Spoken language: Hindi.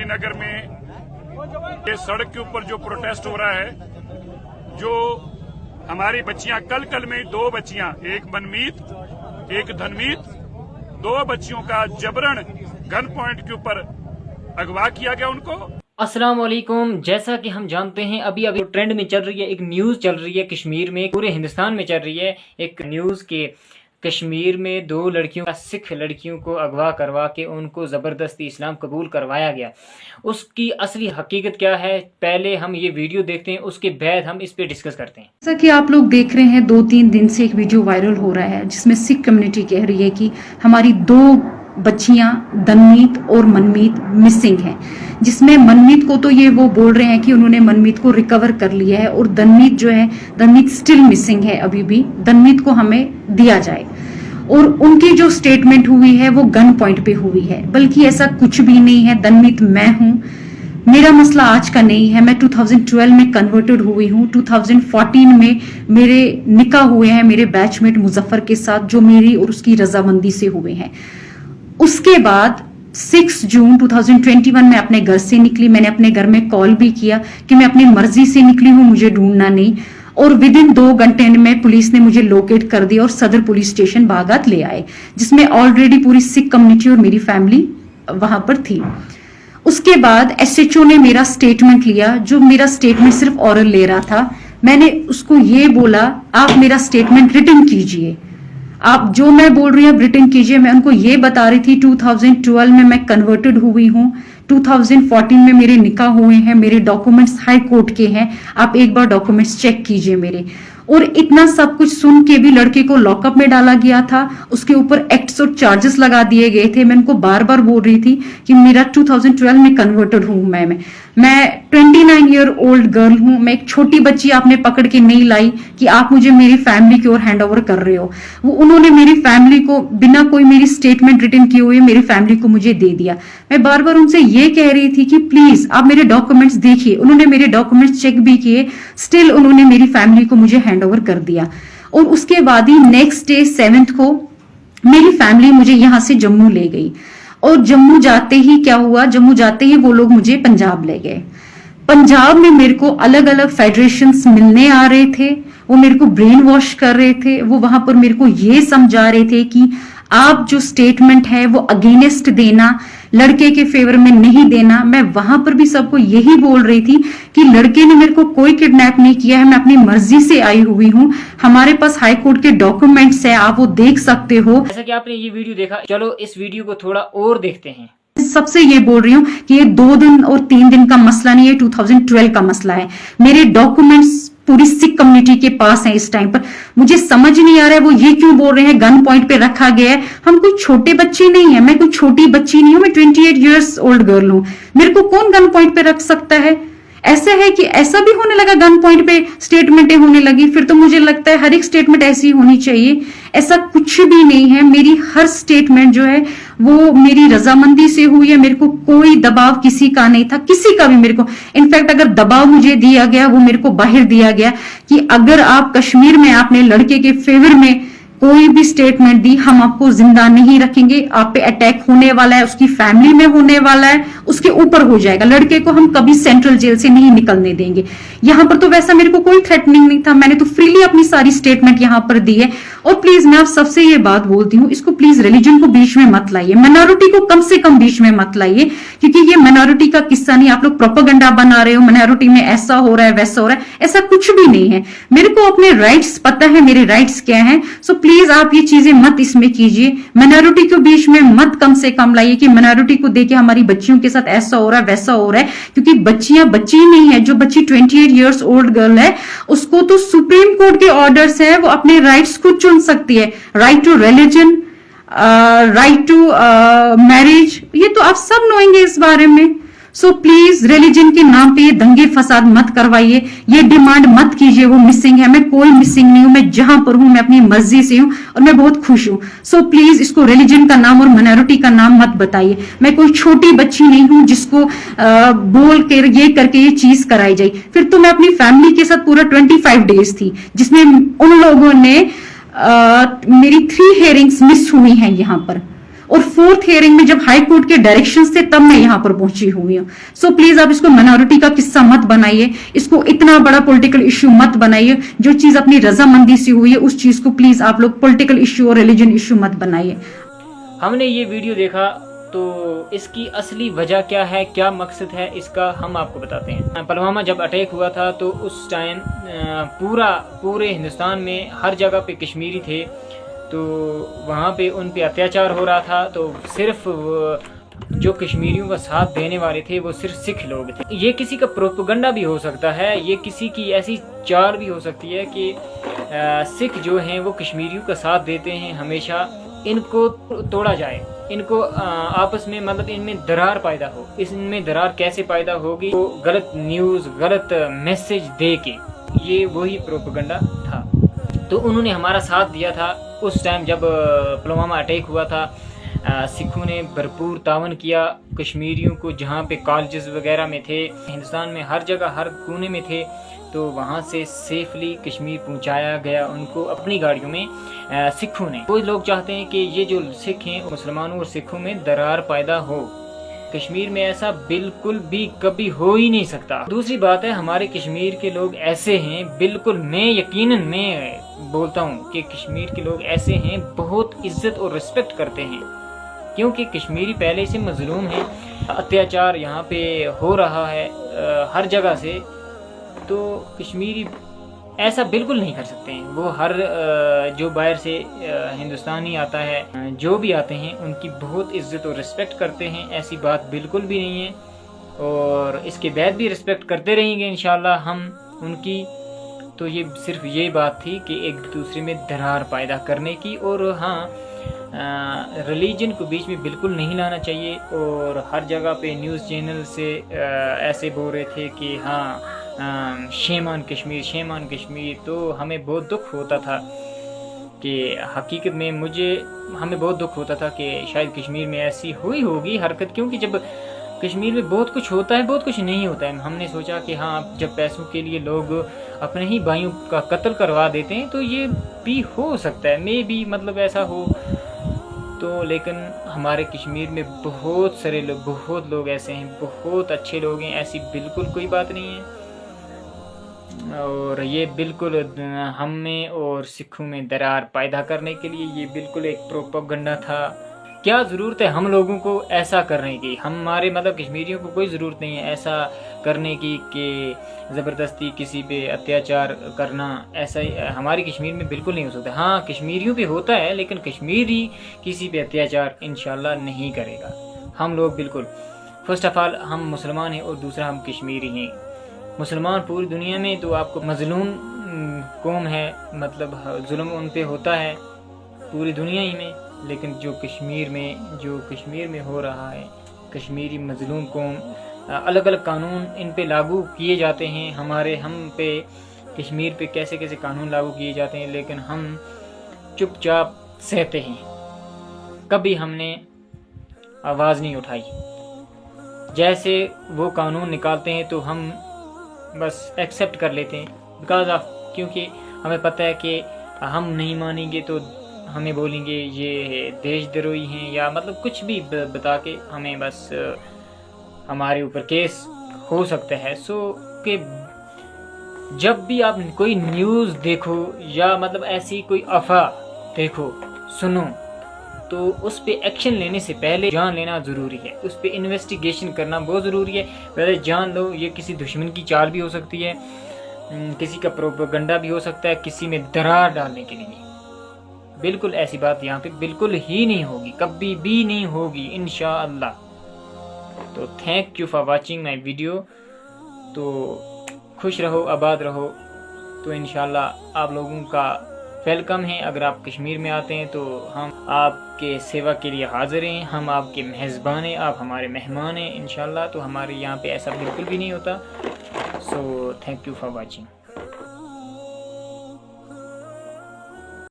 श्रीनगर में ये सड़क के ऊपर जो प्रोटेस्ट हो रहा है, जो हमारी बच्चियां कल में 2 बच्चियां, एक मनमीत एक धनमीत, 2 बच्चियों का जबरन गन पॉइंट के ऊपर अगवा किया गया उनको। अस्सलाम वालेकुम। जैसा कि हम जानते हैं अभी ट्रेंड में चल रही है, एक न्यूज़ चल रही है कश्मीर में, पूरे हिंदुस्तान में चल रही है एक न्यूज़ के कश्मीर में 2 लड़कियों का, सिख लड़कियों को अगवा करवा के उनको ज़बरदस्ती इस्लाम कबूल करवाया गया। उसकी असली हकीकत क्या है, पहले हम ये वीडियो देखते हैं, उसके बाद हम इस पे डिस्कस करते हैं। जैसा कि आप लोग देख रहे हैं, 2-3 दिन से एक वीडियो वायरल हो रहा है जिसमें सिख कम्युनिटी कह रही है कि हमारी 2 बच्चियां धनमीत और मनमीत मिसिंग हैं, जिसमें मनमीत को तो ये वो बोल रहे हैं कि उन्होंने मनमीत को रिकवर कर लिया है और धनमीत जो है, धनमीत स्टिल मिसिंग है। अभी भी धनमीत को हमें दिया जाए। और उनकी जो स्टेटमेंट हुई है वो गन पॉइंट पे हुई है, बल्कि ऐसा कुछ भी नहीं है। धनमीत मैं हूं, मेरा मसला आज का नहीं है। मैं 2012 में कन्वर्टेड हुई हूं, 2014 में मेरे निकाह हुए हैं मेरे बैचमेट मुजफ्फर के साथ, जो मेरी और उसकी रजामंदी से हुए हैं। उसके बाद 6 जून 2021 में अपने घर से निकली। मैंने अपने घर में कॉल भी किया कि मैं अपनी मर्जी से निकली हूं, मुझे ढूंढना नहीं। और विदिन 2 घंटे में पुलिस ने मुझे लोकेट कर दिया और सदर पुलिस स्टेशन बागात ले आए, जिसमें ऑलरेडी पूरी सिख कम्युनिटी और मेरी फैमिली वहां पर थी। उसके बाद एसएचओ ने मेरा स्टेटमेंट लिया, जो मेरा स्टेटमेंट सिर्फ ऑरल ले रहा था। मैंने उसको ये बोला, आप मेरा स्टेटमेंट रिटन कीजिए, आप जो मैं बोल रही हूँ आप रिटन कीजिए। मैं उनको ये बता रही थी 2012 में मैं कन्वर्टेड हुई हूँ, 2014 में मेरे निकाह हुए हैं, मेरे डॉक्यूमेंट्स हाई कोर्ट के हैं, आप एक बार डॉक्यूमेंट्स चेक कीजिए मेरे। और इतना सब कुछ सुन के भी लड़के को लॉकअप में डाला गया था, उसके ऊपर एक्ट्स और चार्जेस लगा दिए गए थे। मैं उनको बार बार बोल रही थी कि मेरा 2012 में कन्वर्टेड हूं मैं 29 ईयर ओल्ड गर्ल हूं। मैं एक छोटी बच्ची आपने पकड़ के नहीं लाई कि आप मुझे मेरी फैमिली की ओर हैंड ओवर कर रहे हो। वो उन्होंने मेरी फैमिली को बिना कोई मेरी स्टेटमेंट रिटन किए हुए मेरी फैमिली को मुझे दे दिया। मैं बार बार उनसे ये कह रही थी कि प्लीज आप मेरे डॉक्यूमेंट्स देखिए। उन्होंने मेरे डॉक्यूमेंट्स चेक भी किए, स्टिल उन्होंने मेरी फैमिली को मुझे हैंड ओवर कर दिया। और उसके बाद ही नेक्स्ट डे 7th को मेरी फैमिली मुझे यहां से जम्मू ले गई। और जम्मू जाते ही क्या हुआ, जम्मू जाते ही वो लोग मुझे पंजाब ले गए। पंजाब में मेरे को अलग अलग फेडरेशंस मिलने आ रहे थे, वो मेरे को ब्रेन वॉश कर रहे थे। वो वहां पर मेरे को ये समझा रहे थे कि आप जो स्टेटमेंट है वो अगेंस्ट देना, लड़के के फेवर में नहीं देना। मैं वहां पर भी सबको यही बोल रही थी कि लड़के ने मेरे को कोई किडनैप नहीं किया है, मैं अपनी मर्जी से आई हुई हूँ। हमारे पास हाई कोर्ट के डॉक्यूमेंट्स है, आप वो देख सकते हो। जैसा कि आपने ये वीडियो देखा, चलो इस वीडियो को थोड़ा और देखते हैं। सबसे ये बोल रही हूँ कि ये 2 दिन और 3 दिन का मसला नहीं है, 2012 का मसला है। मेरे डॉक्यूमेंट्स पूरी सिख कम्युनिटी के पास है इस टाइम पर। मुझे समझ नहीं आ रहा है वो ये क्यों बोल रहे हैं गन पॉइंट पे रखा गया है। हम कोई छोटे बच्चे नहीं है, मैं कोई छोटी बच्ची नहीं हूं, मैं 28 ईयर्स ओल्ड गर्ल हूं। मेरे को कौन गन पॉइंट पे रख सकता है? ऐसा है कि ऐसा भी होने लगा, गन पॉइंट पे स्टेटमेंटें होने लगी। फिर तो मुझे लगता है हर एक स्टेटमेंट ऐसी होनी चाहिए। ऐसा कुछ भी नहीं है। मेरी हर स्टेटमेंट जो है वो मेरी रजामंदी से हुई है। मेरे को कोई दबाव किसी का नहीं था, किसी का भी मेरे को। इनफैक्ट अगर दबाव मुझे दिया गया वो मेरे को बाहर दिया गया कि अगर आप कश्मीर में आपने लड़के के फेवर में कोई भी स्टेटमेंट दी, हम आपको जिंदा नहीं रखेंगे, आप पे अटैक होने वाला है, उसकी फैमिली में होने वाला है, उसके ऊपर हो जाएगा। लड़के को हम कभी सेंट्रल जेल से नहीं निकलने देंगे। यहां पर तो वैसा मेरे को कोई थ्रेटनिंग नहीं था, मैंने तो फ्रीली अपनी सारी स्टेटमेंट यहां पर दी है। और प्लीज मैं आप सबसे ये बात बोलती हूँ, इसको प्लीज रिलीजन को बीच में मत लाइए, माइनॉरिटी को कम से कम बीच में मत लाइए, क्योंकि ये माइनॉरिटी का किस्सा नहीं। आप लोग प्रोपेगेंडा बना रहे हो, माइनॉरिटी में ऐसा हो रहा है वैसा हो रहा है, ऐसा कुछ भी नहीं है। मेरे को अपने राइट्स पता है, मेरे राइट्स क्या है। सो प्लीज आप ये चीजें मत इसमें कीजिए, माइनॉरिटी को बीच में मत कम से कम लाइए कि माइनॉरिटी को देके हमारी बच्चियों के साथ ऐसा हो रहा है वैसा हो रहा है। क्योंकि बच्चियां बच्ची नहीं है। जो बच्ची 28 ईयर्स ओल्ड गर्ल है उसको तो सुप्रीम कोर्ट के ऑर्डर्स है, वो अपने राइट्स खुद चुन सकती है। Right to religion, right to marriage, ये तो आप सब नोएंगे इस बारे में। सो प्लीज रिलीजन के नाम पे ये दंगे फसाद मत करवाइए, ये डिमांड मत कीजिए वो मिसिंग है। मैं कोई मिसिंग नहीं हूं, मैं जहां पर हूं मैं अपनी मर्जी से हूं और मैं बहुत खुश हूं। सो प्लीज इसको रिलीजन का नाम और माइनॉरिटी का नाम मत बताइए। मैं कोई छोटी बच्ची नहीं हूं जिसको बोल कर ये करके ये चीज कराई जाए। फिर तो मैं अपनी फैमिली के साथ पूरा 25 डेज थी, जिसमें उन लोगों ने मेरी 3 हियरिंग्स मिस हुई हैं यहाँ पर। और 4th हियरिंग में जब हाई कोर्ट के डायरेक्शन से तब मैं यहाँ पर पहुंची हुई हूँ। सो प्लीज आप इसको माइनॉरिटी का किस्सा मत बनाइए, इसको इतना बड़ा पॉलिटिकल इश्यू मत बनाइए। जो चीज अपनी रजामंदी से हुई है उस चीज को प्लीज आप लोग पॉलिटिकल इश्यू और रिलीजन इश्यू मत बनाइए। हमने ये वीडियो देखा तो इसकी असली वजह क्या है, क्या मकसद है इसका हम आपको बताते हैं। पुलवामा जब अटैक हुआ था तो उस टाइम पूरे हिंदुस्तान में हर जगह पे कश्मीरी थे, तो वहाँ पे उन पे अत्याचार हो रहा था। तो सिर्फ जो कश्मीरियों का साथ देने वाले थे वो सिर्फ सिख लोग थे। ये किसी का प्रोपेगेंडा भी हो सकता है, ये किसी की ऐसी चाल भी हो सकती है कि सिख जो हैं वो कश्मीरियों का साथ देते हैं हमेशा, इनको तोड़ा जाए, इनको आपस में मतलब इनमें दरार पैदा हो। इनमें दरार कैसे पैदा होगी? तो गलत न्यूज़, गलत मैसेज दे के, ये वही प्रोपेगेंडा था। तो उन्होंने हमारा साथ दिया था उस टाइम जब पुलवामा अटैक हुआ था। सिखों ने भरपूर तावन किया कश्मीरियों को, जहाँ पे कॉलेजेस वगैरह में थे, हिंदुस्तान में हर जगह हर कोने में थे, तो वहाँ से सेफली कश्मीर पहुँचाया गया उनको अपनी गाड़ियों में सिखों ने। कोई लोग चाहते हैं कि ये जो सिख हैं मुसलमानों और सिखों में दरार पैदा हो। कश्मीर में ऐसा बिल्कुल भी कभी हो ही नहीं सकता। दूसरी बात है, हमारे कश्मीर के लोग ऐसे हैं, बिल्कुल मैं बोलता हूँ कि कश्मीर के लोग ऐसे हैं, बहुत इज्जत और रिस्पेक्ट करते हैं, क्योंकि कश्मीरी पहले से मजलूम है, अत्याचार यहाँ पे हो रहा है हर जगह से। तो कश्मीरी ऐसा बिल्कुल नहीं कर सकते हैं। वो हर जो बाहर से हिंदुस्तानी आता है, जो भी आते हैं, उनकी बहुत इज्जत और रिस्पेक्ट करते हैं, ऐसी बात बिल्कुल भी नहीं है। और इसके बाद भी रिस्पेक्ट करते रहेंगे इंशाल्लाह हम उनकी। तो ये सिर्फ ये बात थी कि एक दूसरे में दरार पैदा करने की। और हाँ, रिलीजन को बीच में बिल्कुल नहीं लाना चाहिए। और हर जगह पे न्यूज़ चैनल से ऐसे बोल रहे थे कि हाँ शेमान कश्मीर, शेमान कश्मीर। तो हमें बहुत दुख होता था कि हकीकत में हमें बहुत दुख होता था कि शायद कश्मीर में ऐसी हुई होगी हरकत, क्योंकि जब कश्मीर में बहुत कुछ होता है, बहुत कुछ नहीं होता है। हमने सोचा कि हाँ, जब पैसों के लिए लोग अपने ही भाइयों का कत्ल करवा देते हैं तो ये भी हो सकता है, मे भी मतलब ऐसा हो। तो लेकिन हमारे कश्मीर में बहुत सारे लोग, बहुत लोग ऐसे हैं, बहुत अच्छे लोग हैं, ऐसी बिल्कुल कोई बात नहीं है। और ये बिल्कुल हम में और सिखों में दरार पैदा करने के लिए ये बिल्कुल एक प्रोपेगेंडा था। क्या ज़रूरत है हम लोगों को ऐसा करने की? हमारे मतलब कश्मीरियों को कोई ज़रूरत नहीं है ऐसा करने की कि ज़बरदस्ती किसी पे अत्याचार करना। ऐसा हमारे कश्मीर में बिल्कुल नहीं हो सकता। हाँ, कश्मीरियों पे होता है, लेकिन कश्मीरी किसी पे अत्याचार इंशाल्लाह नहीं करेगा। हम लोग बिल्कुल, फर्स्ट ऑफ ऑल हम मुसलमान हैं और दूसरा हम कश्मीरी हैं। मुसलमान पूरी दुनिया में तो आपको मजलूम कौम है, मतलब जुल्म उन पे होता है पूरी दुनिया ही में। लेकिन जो कश्मीर में हो रहा है, कश्मीरी मजलूम कौम, अलग अलग कानून इन पे लागू किए जाते हैं। हम पे कश्मीर पे कैसे कैसे कानून लागू किए जाते हैं, लेकिन हम चुपचाप सहते हैं। कभी हमने आवाज़ नहीं उठाई। जैसे वो कानून निकालते हैं तो हम बस एक्सेप्ट कर लेते हैं, बिकॉज ऑफ, क्योंकि हमें पता है कि हम नहीं मानेंगे तो हमें बोलेंगे ये देशद्रोही हैं, या मतलब कुछ भी बता के हमें बस हमारे ऊपर केस हो सकता है। सो कि जब भी आप कोई न्यूज़ देखो या मतलब ऐसी कोई अफवाह देखो, सुनो, तो उस पे एक्शन लेने से पहले जान लेना ज़रूरी है। उस पे इन्वेस्टिगेशन करना बहुत ज़रूरी है। पहले जान लो, ये किसी दुश्मन की चाल भी हो सकती है, किसी का प्रोपेगेंडा भी हो सकता है, किसी में दरार डालने के लिए। बिल्कुल ऐसी बात यहाँ पे बिल्कुल ही नहीं होगी, कभी भी नहीं होगी इंशाअल्लाह। तो thank you for watching my video. तो खुश रहो, आबाद रहो। तो इंशाअल्लाह आप लोगों का वेलकम है। अगर आप कश्मीर में आते हैं तो हम आपके सेवा के लिए हाजिर हैं, हम आपके मेज़बान हैं, आप हमारे मेहमान हैं इंशाअल्लाह। तो हमारे यहाँ पे ऐसा बिल्कुल भी नहीं होता। So thank you for watching.